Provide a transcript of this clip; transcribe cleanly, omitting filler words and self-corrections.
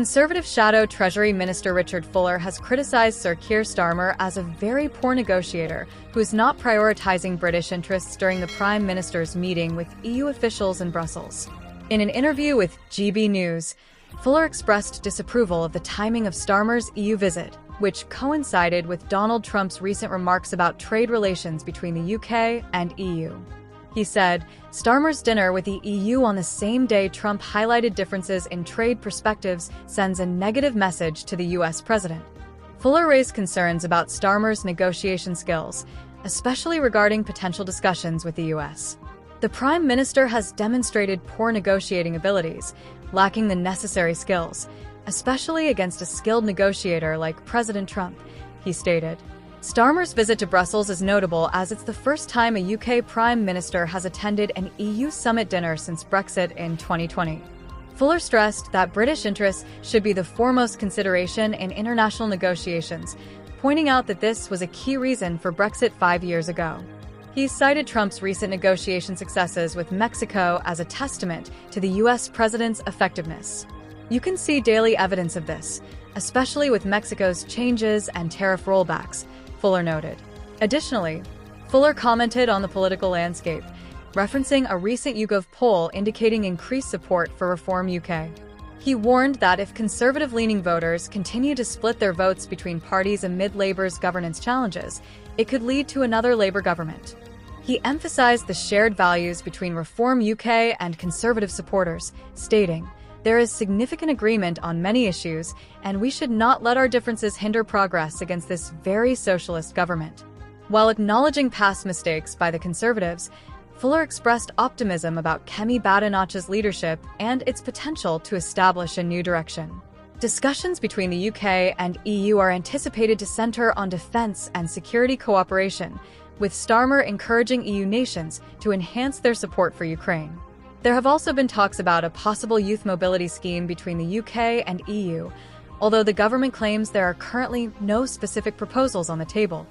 Conservative shadow Treasury Minister Richard Fuller has criticized Sir Keir Starmer as a very poor negotiator who is not prioritizing British interests during the Prime Minister's meeting with EU officials in Brussels. In an interview with GB News, Fuller expressed disapproval of the timing of Starmer's EU visit, which coincided with Donald Trump's recent remarks about trade relations between the UK and EU. He said, Starmer's dinner with the EU on the same day Trump highlighted differences in trade perspectives sends a negative message to the US president. Fuller raised concerns about Starmer's negotiation skills, especially regarding potential discussions with the US. The Prime Minister has demonstrated poor negotiating abilities, lacking the necessary skills, especially against a skilled negotiator like President Trump, he stated. Starmer's visit to Brussels is notable as it's the first time a UK Prime Minister has attended an EU summit dinner since Brexit in 2020. Fuller stressed that British interests should be the foremost consideration in international negotiations, pointing out that this was a key reason for Brexit 5 years ago. He cited Trump's recent negotiation successes with Mexico as a testament to the US president's effectiveness. You can see daily evidence of this, especially with Mexico's changes and tariff rollbacks, Fuller noted. Additionally, Fuller commented on the political landscape, referencing a recent YouGov poll indicating increased support for Reform UK. He warned that if conservative-leaning voters continue to split their votes between parties amid Labour's governance challenges, it could lead to another Labour government. He emphasized the shared values between Reform UK and Conservative supporters, stating, "There is significant agreement on many issues, and we should not let our differences hinder progress against this very socialist government." While acknowledging past mistakes by the Conservatives, Fuller expressed optimism about Kemi Badenoch's leadership and its potential to establish a new direction. Discussions between the UK and EU are anticipated to center on defense and security cooperation, with Starmer encouraging EU nations to enhance their support for Ukraine. There have also been talks about a possible youth mobility scheme between the UK and EU, although the government claims there are currently no specific proposals on the table.